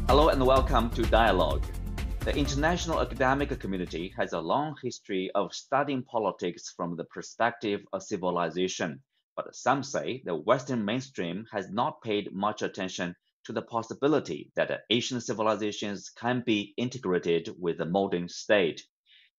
Hello and welcome to Dialogue. The international academic community has a long history of studying politics from the perspective of civilization, but some say the Western mainstream has not paid much attention to the possibility that Asian civilizations can be integrated with the modern state.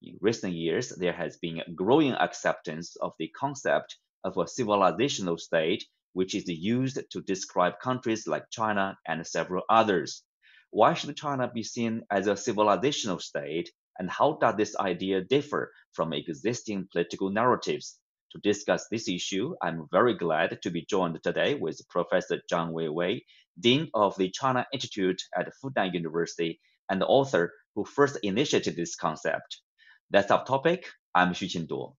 In recent years, there has been a growing acceptance of the concept of a civilizational state, which is used to describe countries like China and several others. Why should China be seen as a civilizational state, and how does this idea differ from existing political narratives? To discuss this issue, I'm very glad to be joined today with Professor Zhang Weiwei, Dean of the China Institute at Fudan University and the author who first initiated this concept. That's our topic. I'm Xu Qinduo.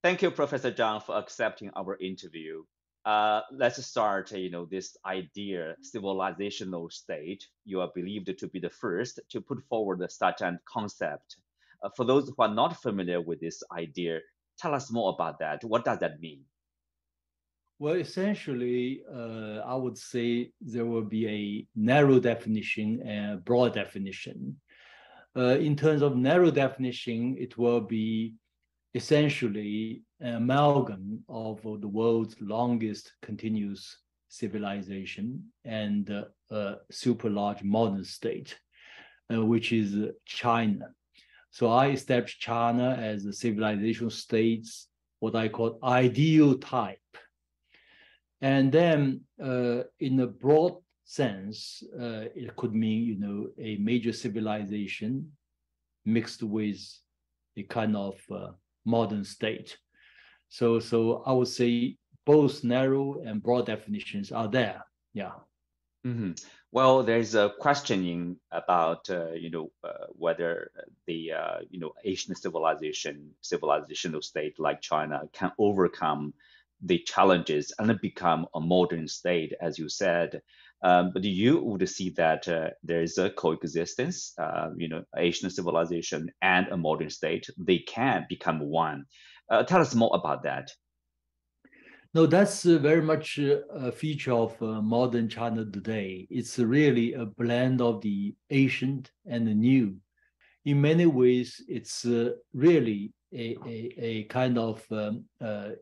Thank you, Professor Zhang, for accepting our interview. Let's start, this idea, civilizational state. You are believed to be the first to put forward such a concept. For those who are not familiar with this idea, tell us more about that. What does that mean? Well, essentially, I would say there will be a narrow definition and a broad definition. In terms of narrow definition, it will be essentially an amalgam of the world's longest continuous civilization and a super large modern state, which is China. So I established China as a civilization state's what I call ideal type. And then in a broad sense, it could mean, a major civilization mixed with a kind of modern state. So I would say both narrow and broad definitions are there. Yeah. Mm-hmm. Well, there's a questioning about whether the Asian civilizational state like China can overcome the challenges and become a modern state, as you said. But you would see that there is a coexistence, Asian civilization and a modern state. They can become one. Tell us more about that. No, that's very much a feature of modern China today. It's really a blend of the ancient and the new. In many ways, it's really a kind of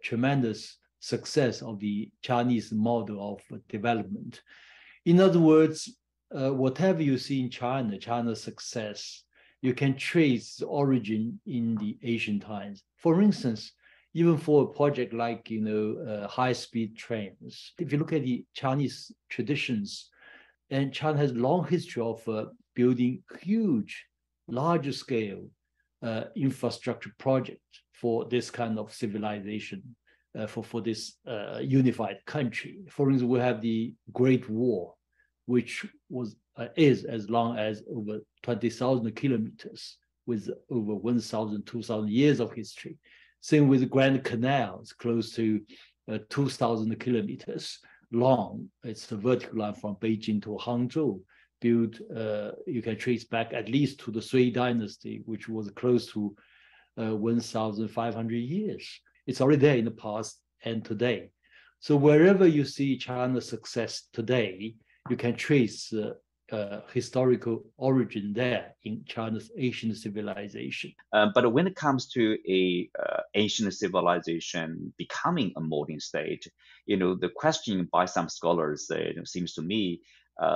tremendous success of the Chinese model of development. In other words, whatever you see in China, China's success, you can trace the origin in the ancient times. For instance, even for a project like high-speed trains, if you look at the Chinese traditions, and China has a long history of building huge, larger scale infrastructure projects for this kind of civilization, for this unified country. For instance, we have the Great Wall, which is as long as over 20,000 kilometers with over 1,000, 2,000 years of history. Same with the Grand Canal, it's close to 2,000 kilometers long. It's a vertical line from Beijing to Hangzhou, built, you can trace back at least to the Sui dynasty, which was close to 1,500 years. It's already there in the past and today. So wherever you see China's success today, you can trace historical origin there in China's ancient civilization. But when it comes to a ancient civilization becoming a modern state, the question by some scholars, seems to me,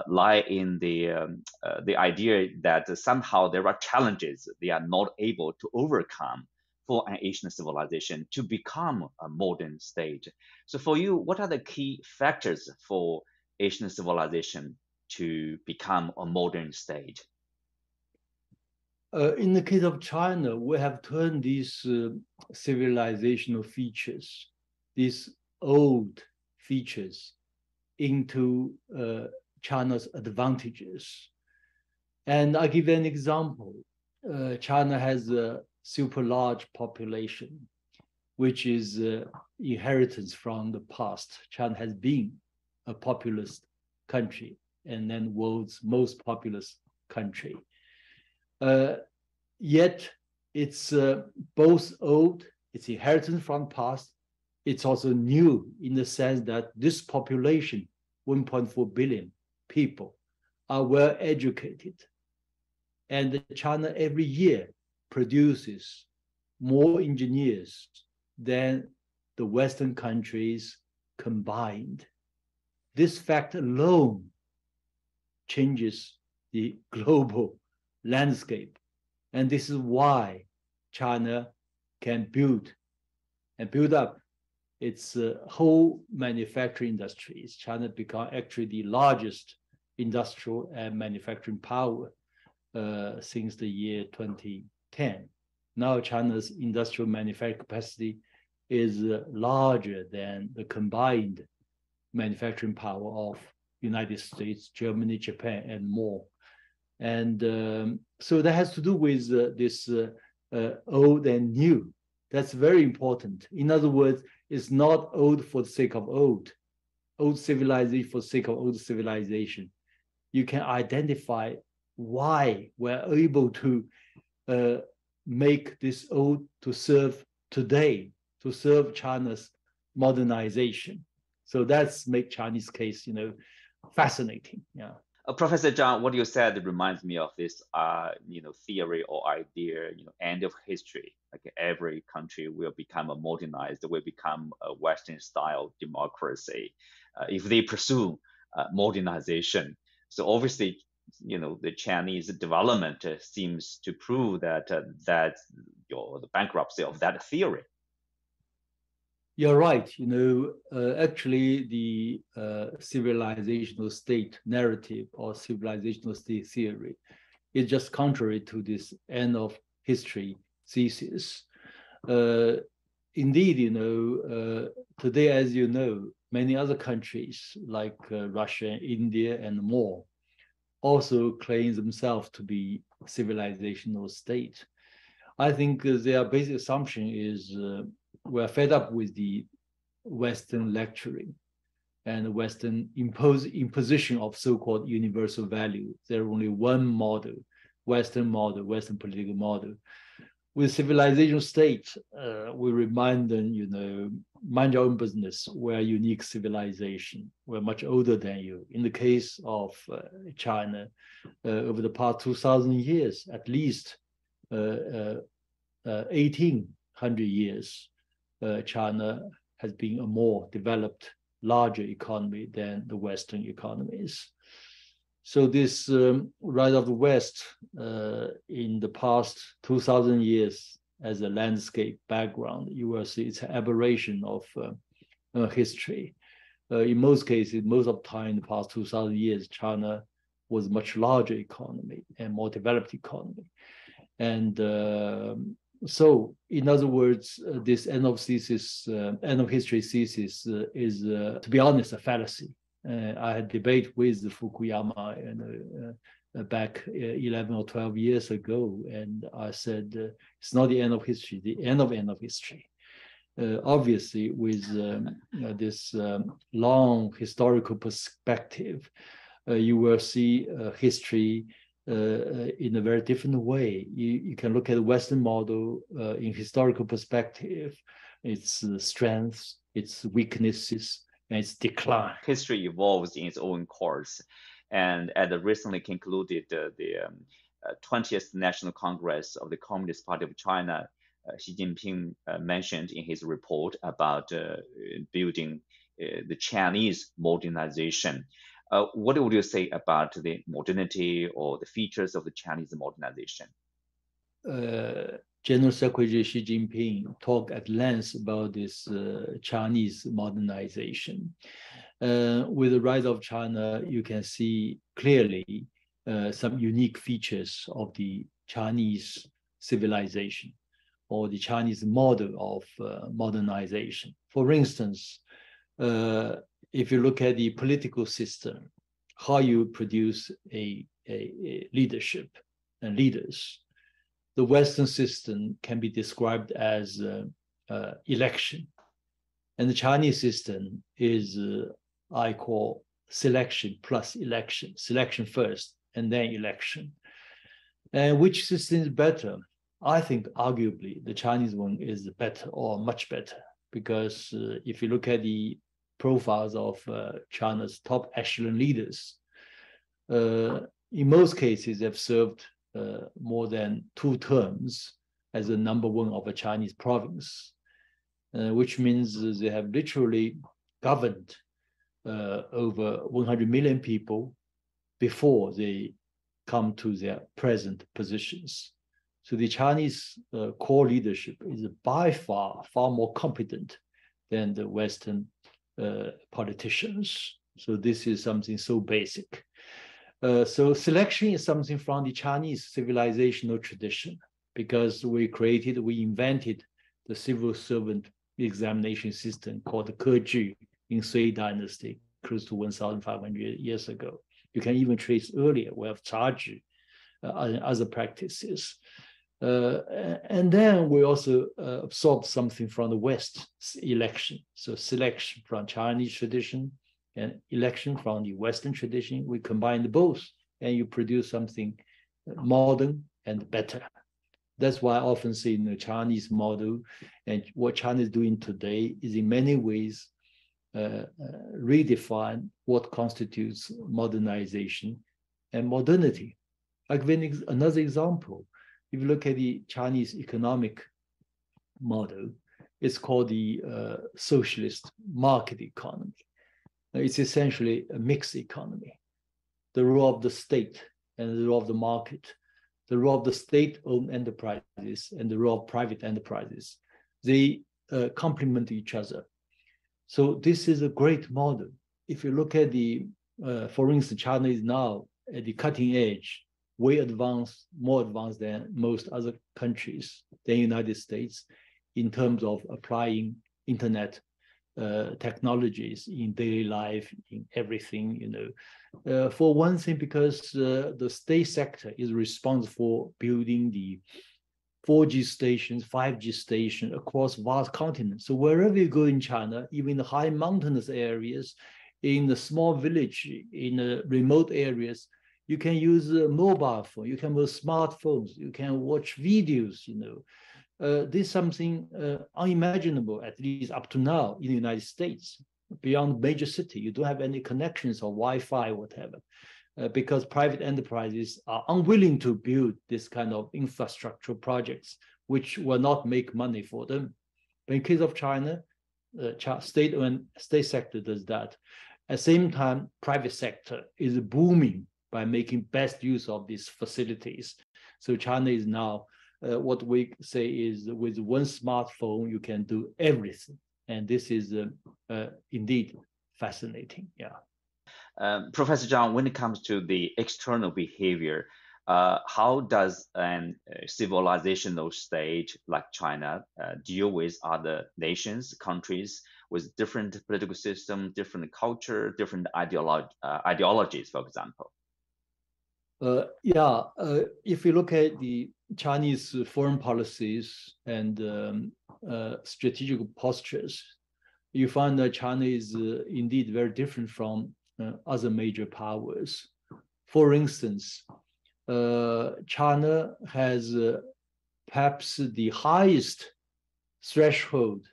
lie in the idea that somehow there are challenges they are not able to overcome for an Asian civilization to become a modern state. So for you, what are the key factors for Asian civilization to become a modern state? In the case of China, we have turned these civilizational features, these old features, into China's advantages. And I'll give you an example. China has a super large population, which is inheritance from the past. China has been a populous country and then world's most populous country. Yet it's both old, it's inheritance from the past, it's also new in the sense that this population, 1.4 billion people, are well educated. And China every year produces more engineers than the Western countries combined. This fact alone changes the global landscape. And this is why China can build up its whole manufacturing industries. China become actually the largest industrial and manufacturing power since the year 2010. Now China's industrial manufacturing capacity is larger than the combined manufacturing power of United States, Germany, Japan, and more. And so that has to do with this old and new. That's very important. In other words, it's not old for the sake of old civilization for the sake of old civilization. You can identify why we're able to make this old to serve today, to serve China's modernization. So that's make Chinese case, fascinating. Yeah. Professor Zhang, what you said reminds me of this, theory or idea, end of history. Like every country will become a modernized, will become a Western-style democracy if they pursue modernization. So obviously, the Chinese development seems to prove that the bankruptcy of that theory. You're right. Actually, the civilizational state narrative or civilizational state theory is just contrary to this end of history thesis. Indeed, today, as you know, many other countries like Russia, India, and more also claim themselves to be civilizational state. I think their basic assumption is we're fed up with the Western lecturing and Western imposition of so-called universal value. There's only one model, Western political model. With civilization state, we remind them, mind your own business. We're a unique civilization. We're much older than you. In the case of China, over the past 2,000 years, at least 1,800 years, China has been a more developed, larger economy than the Western economies. So this rise of the West in the past 2,000 years as a landscape background, you will see it's an aberration of history. In most cases, most of the time in the past 2,000 years, China was a much larger economy and more developed economy. And so, in other words, this end of history thesis is, to be honest, a fallacy. I had debate with Fukuyama back 11 or 12 years ago, and I said it's not the end of history, the end of history. Obviously, with this long historical perspective, you will see history in a very different way. You can look at the Western model in historical perspective, its strengths, its weaknesses, and its decline. History evolves in its own course. And at the recently concluded the 20th National Congress of the Communist Party of China, Xi Jinping mentioned in his report about building the Chinese modernization. What would you say about the modernity or the features of the Chinese modernization? General Secretary Xi Jinping talked at length about this Chinese modernization. With the rise of China, you can see clearly some unique features of the Chinese civilization or the Chinese model of modernization. For instance, if you look at the political system, how you produce a leadership and leaders, the Western system can be described as election. And the Chinese system is, I call selection plus election, selection first and then election. And which system is better? I think arguably the Chinese one is better or much better. because if you look at the profiles of China's top echelon leaders, in most cases, they've served more than 2 terms as the number one of a Chinese province, which means they have literally governed over 100 million people before they come to their present positions. So the Chinese core leadership is by far more competent than the Western politicians. So this is something so basic. So selection is something from the Chinese civilizational tradition, because we invented the civil servant examination system called the Keju in Sui Dynasty, close to 1,500 years ago. You can even trace earlier, we have Chaji and other practices. And then we also absorbed something from the West, election. So selection from Chinese tradition and election from the Western tradition. We combine both and you produce something modern and better. That's why I often say in the Chinese model, and what China is doing today is in many ways redefine what constitutes modernization and modernity. I'll give another example. If you look at the Chinese economic model, it's called the socialist market economy. It's essentially a mixed economy. The role of the state and the role of the market, the role of the state-owned enterprises and the role of private enterprises, they complement each other. So this is a great model. If you look at for instance, China is now at the cutting edge, way advanced, more advanced than most other countries, than the United States, in terms of applying internet technologies in daily life, in everything, for one thing, because the state sector is responsible for building the 4G stations, 5G stations across vast continents. So wherever you go in China, even in the high mountainous areas, in the small village, in the remote areas, you can use a mobile phone, you can use smartphones, you can watch videos, This is something unimaginable, at least up to now in the United States. Beyond major city, you don't have any connections or Wi-Fi, whatever, because private enterprises are unwilling to build this kind of infrastructural projects, which will not make money for them. But in case of China, state sector does that. At the same time, private sector is booming by making best use of these facilities. So China is now, what we say is, with one smartphone, you can do everything. And this is indeed fascinating, yeah. Professor Zhang, when it comes to the external behavior, how does a civilizational state like China deal with other nations, countries with different political system, different culture, different ideologies, for example? If you look at the Chinese foreign policies and strategic postures, you find that China is indeed very different from other major powers. For instance, China has perhaps the highest threshold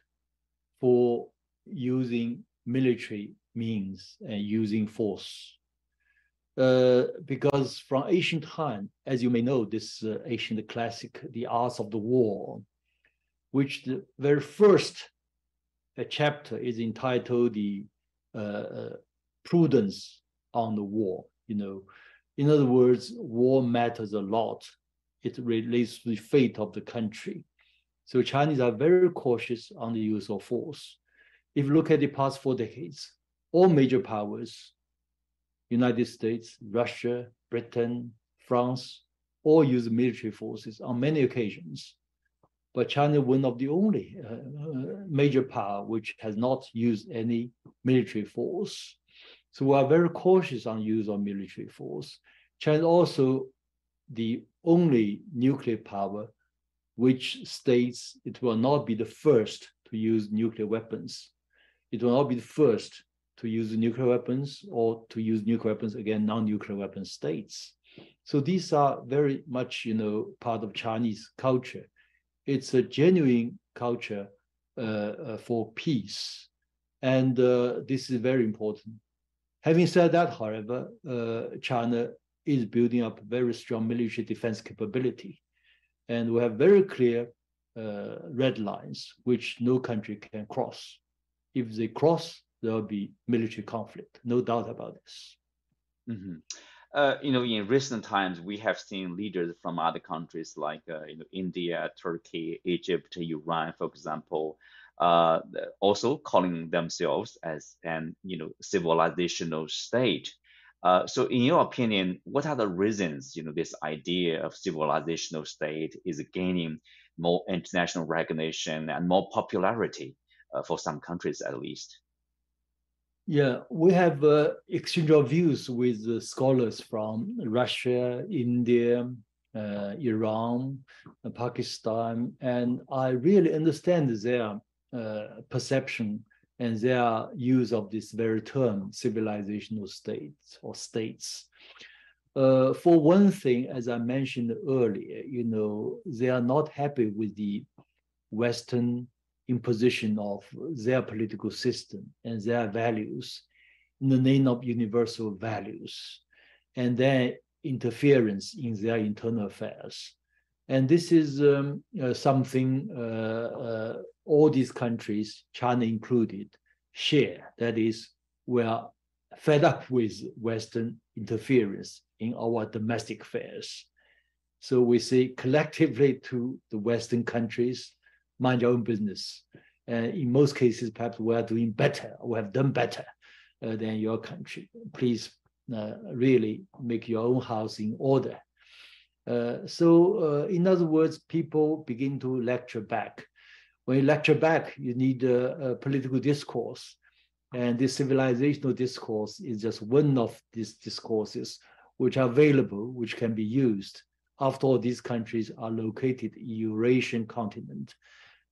for using military means and using force. Because from ancient time, as you may know, this ancient classic, The Arts of the War, which the very first chapter is entitled the Prudence on the War. In other words, war matters a lot. It relates to the fate of the country. So Chinese are very cautious on the use of force. If you look at the past 4 decades, all major powers, United States, Russia, Britain, France, all use military forces on many occasions. But China is one of the only major power which has not used any military force. So we are very cautious on use of military force. China is also the only nuclear power which states it will not be the first to use nuclear weapons. It will not be the first to use nuclear weapons or to use nuclear weapons against non-nuclear weapon states. So these are very much, part of Chinese culture. It's a genuine culture for peace. And this is very important. Having said that, however, China is building up very strong military defense capability. And we have very clear red lines, which no country can cross. If they cross, there will be military conflict, no doubt about this. Mhm. In recent times, we have seen leaders from other countries like India, Turkey, Egypt, Iran, for example, also calling themselves as an civilizational state. So, in your opinion, what are the reasons this idea of civilizational state is gaining more international recognition and more popularity for some countries at least? Yeah, we have exchange of views with scholars from Russia, India, Iran, Pakistan, and I really understand their perception and their use of this very term, civilizational states or states. For one thing, as I mentioned earlier, they are not happy with the Western imposition of their political system and their values in the name of universal values, and their interference in their internal affairs. And this is something all these countries, China included, share. That is, we are fed up with Western interference in our domestic affairs. So we say collectively to the Western countries, mind your own business. And in most cases, perhaps we are doing better, we have done better than your country. Please really make your own house in order. So in other words, people begin to lecture back. When you lecture back, you need a political discourse. And this civilizational discourse is just one of these discourses which are available, which can be used. After all, these countries are located in Eurasian continent.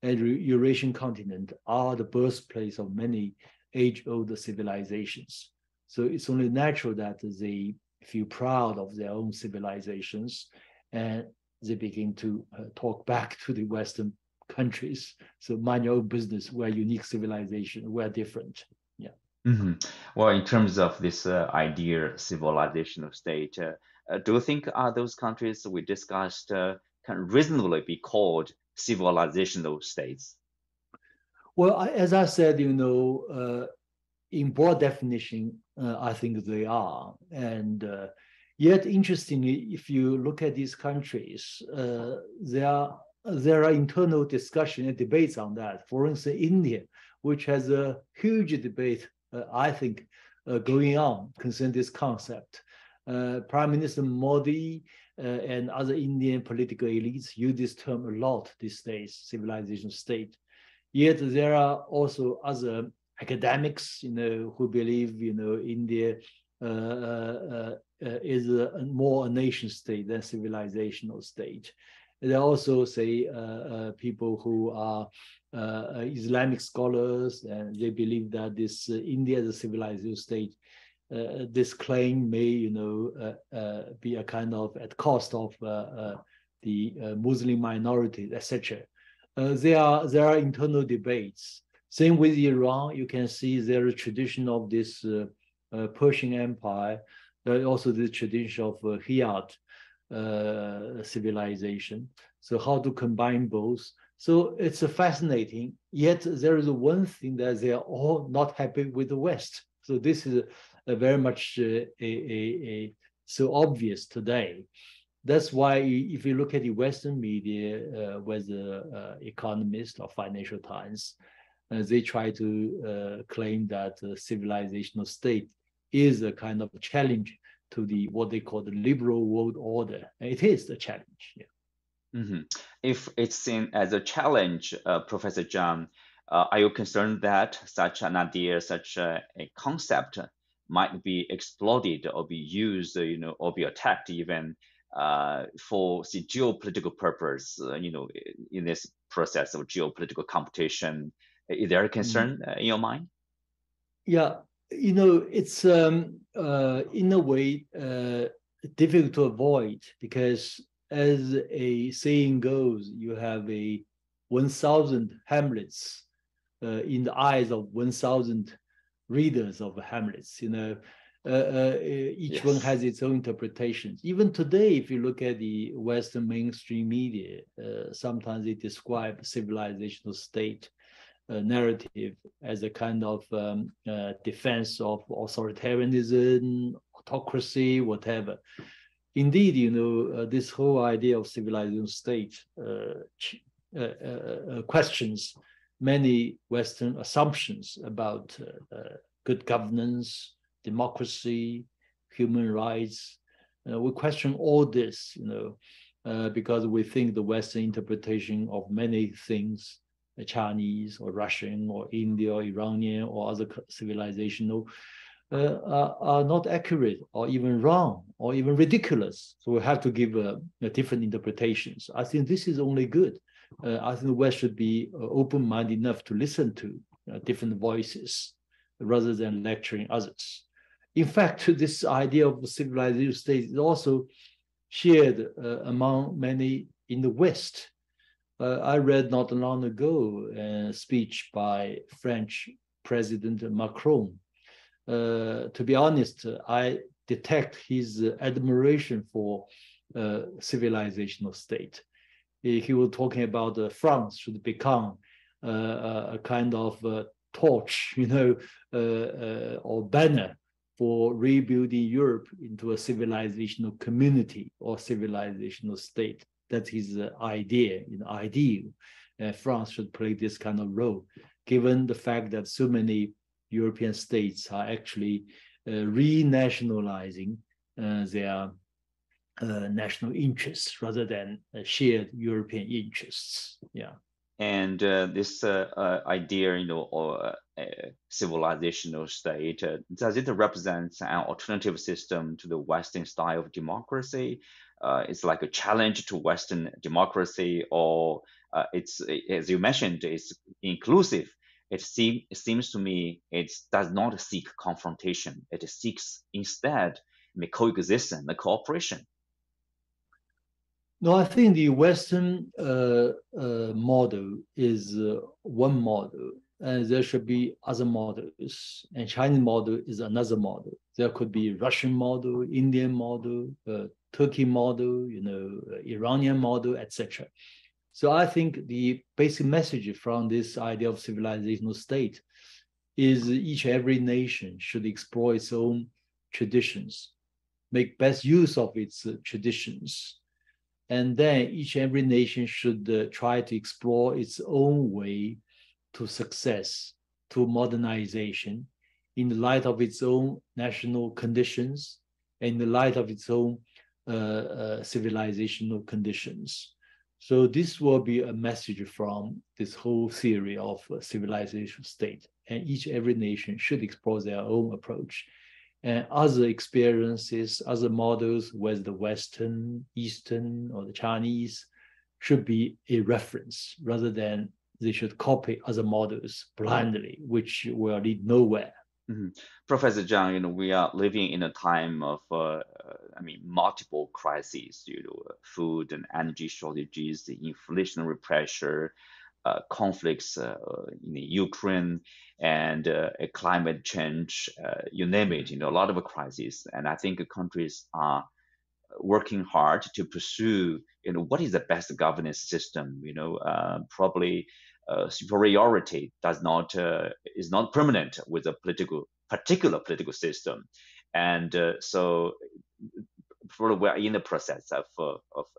And Eurasian continent are the birthplace of many age-old civilizations. So it's only natural that they feel proud of their own civilizations, and they begin to talk back to the Western countries. So mind your own business. We're a unique civilization. We're different. Yeah. Mhm. Well, in terms of this idea, civilizational state, do you think those countries we discussed can reasonably be called civilizational states? Well, as I said, in broad definition, I think they are. And yet, interestingly, if you look at these countries, there are internal discussion and debates on that. For instance, India, which has a huge debate, I think, going on concerning this concept. Prime Minister Modi and other Indian political elites use this term a lot these days, civilization state. Yet there are also other academics, who believe, India is more a nation state than civilizational state. They also say people who are Islamic scholars, and they believe that this India is a civilized state. This claim may, be a kind of at cost of the Muslim minorities, etc. There are internal debates. Same with Iran. You can see there is a tradition of this Persian Empire. There is also the tradition of Hittite civilization. So how to combine both? So it's fascinating. Yet there is one thing that they are all not happy with the West. So this is a very much so obvious today. That's why if you look at the Western media, whether Economist or Financial Times, they try to claim that the civilizational state is a kind of challenge to the what they call the liberal world order. And it is a challenge. Yeah. Mhm. If it's seen as a challenge, Professor Zhang, are you concerned that such an idea, such a concept might be exploited or be used, or be attacked even for the geopolitical purpose, in this process of geopolitical competition? Is there a concern in your mind? Yeah, it's in a way difficult to avoid because, as a saying goes, you have a 1,000 Hamlets in the eyes of 1,000 readers of Hamlet. Each one Yes. has its own interpretations. Even today, if you look at the Western mainstream media, sometimes they describe civilizational state narrative as a kind of defense of authoritarianism, autocracy, whatever. Indeed, this whole idea of civilization state questions many Western assumptions about good governance, democracy, human rights. We question all this, because we think the Western interpretation of many things, Chinese or Russian or Indian or Iranian or other civilizational, are not accurate or even wrong or even ridiculous. So we have to give different interpretations. I think this is only good. I think the West should be open-minded enough to listen to different voices rather than lecturing others. In fact, this idea of civilization state is also shared among many in the West. I read not long ago a speech by French President Macron. To be honest, I detect his admiration for civilizational state. He was talking about France should become a kind of torch, or banner for rebuilding Europe into a civilizational community or civilizational state. That's his idea, ideal. France should play this kind of role, given the fact that so many European states are actually renationalizing their national interests rather than shared European interests. Yeah. And this idea, or civilizational state, does it represent an alternative system to the Western style of democracy? It's like a challenge to Western democracy, or it's, as you mentioned, it's inclusive. It seems to me it does not seek confrontation. It seeks instead coexistence, the cooperation. No, I think the Western model is one model, and there should be other models. And Chinese model is another model. There could be Russian model, Indian model, Turkey model, Iranian model, etc. So I think the basic message from this idea of civilizational state is each every nation should explore its own traditions, make best use of its traditions. And then each every nation should try to explore its own way to success, to modernization, in the light of its own national conditions, in the light of its own civilizational conditions. So this will be a message from this whole theory of civilization state. And each every nation should explore their own approach. And other experiences, other models, whether the Western, Eastern, or the Chinese, should be a reference rather than they should copy other models blindly, which will lead nowhere. Mm-hmm. Professor Zhang, we are living in a time of, multiple crises, food and energy shortages, the inflationary pressure, conflicts in Ukraine, and climate change, you name it, a lot of crises. And I think countries are working hard to pursue, what is the best governance system, probably superiority is not permanent with a particular political system. And so we're in the process of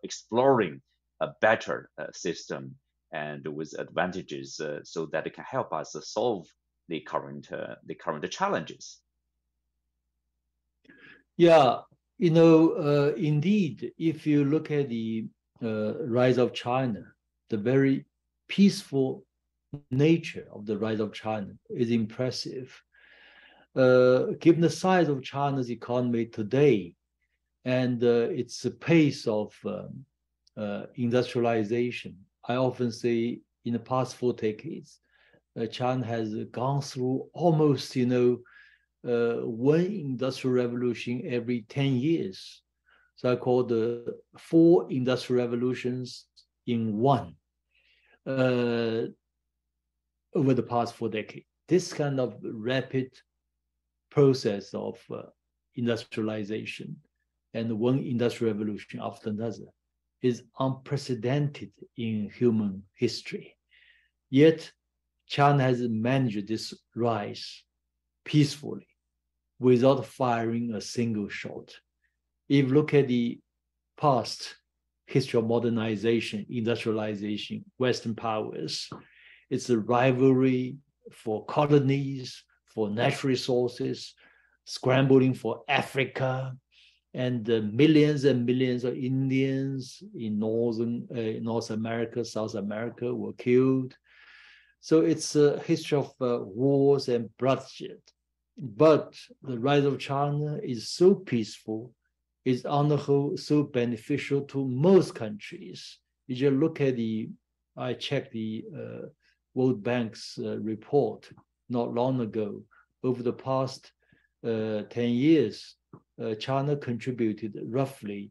exploring a better system and with advantages so that it can help us solve the current challenges. Yeah, indeed, if you look at the rise of China, the very peaceful nature of the rise of China is impressive. Given the size of China's economy today and its pace of industrialization, I often say in the past 4 decades, China has gone through almost, one industrial revolution every 10 years. So I call the 4 industrial revolutions in one. over the past 4 decades. This kind of rapid process of industrialization and one industrial revolution after another is unprecedented in human history. Yet, China has managed this rise peacefully without firing a single shot. If you look at the past history of modernization, industrialization, Western powers, it's a rivalry for colonies, for natural resources, scrambling for Africa, and millions and millions of Indians in North America, South America were killed. So it's a history of wars and bloodshed. But the rise of China is so peaceful, is on the whole so beneficial to most countries. You just look at I checked the World Bank's report not long ago. Over the past 10 years, China contributed roughly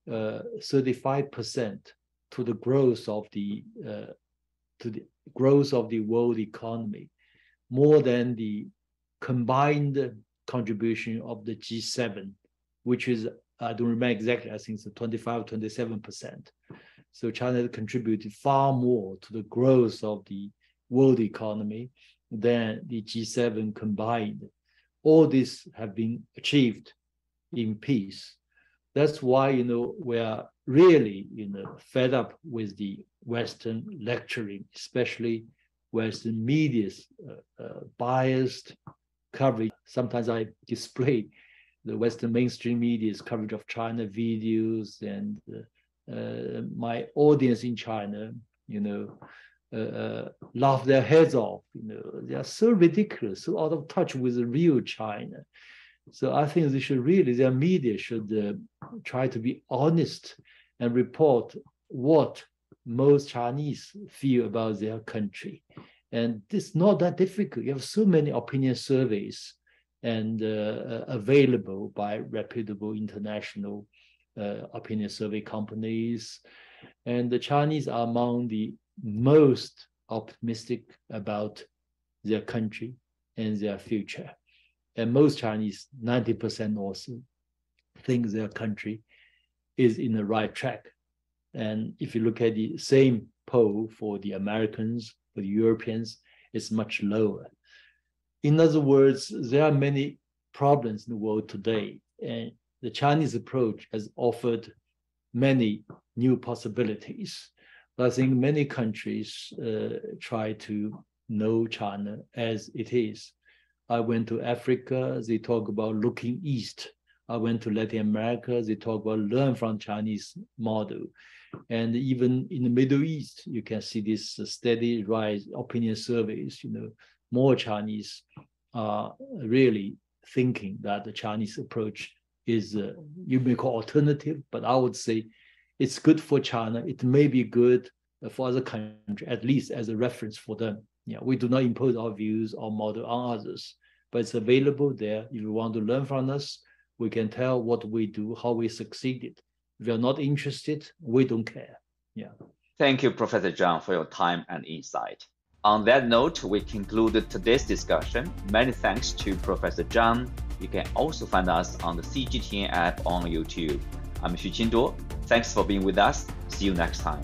35% to the growth of the world economy, more than the combined contribution of the G7, which is, I don't remember exactly, I think it's 25, 27%. So China contributed far more to the growth of the world economy than the G7 combined. All this have been achieved in peace. That's why, we are really, fed up with the Western lecturing, especially Western media's biased coverage. Sometimes I display the Western mainstream media's coverage of China videos, and my audience in China, laugh their heads off. They are so ridiculous, so out of touch with the real China. So I think their media should try to be honest and report what most Chinese feel about their country. And it's not that difficult. You have so many opinion surveys and available by reputable international opinion survey companies. And the Chinese are among the most optimistic about their country and their future. And most Chinese, 90% also, think their country is in the right track. And if you look at the same poll for the Americans, for the Europeans, it's much lower. In other words, there are many problems in the world today, and the Chinese approach has offered many new possibilities. But I think many countries try to know China as it is. I went to Africa, they talk about looking east. I went to Latin America, they talk about learn from Chinese model. And even in the Middle East, you can see this steady rise, opinion surveys, more Chinese are really thinking that the Chinese approach is, you may call alternative, but I would say it's good for China. It may be good for other countries, at least as a reference for them. We do not impose our views or model on others, but it's available there. If you want to learn from us, we can tell what we do, how we succeeded. If you're not interested, we don't care. Thank you, Professor Zhang, for your time and insight. On that note, we concluded today's discussion. Many thanks to Professor Zhang. You can also find us on the CGTN app on YouTube. I'm Xu Qingduo. Thanks for being with us. See you next time.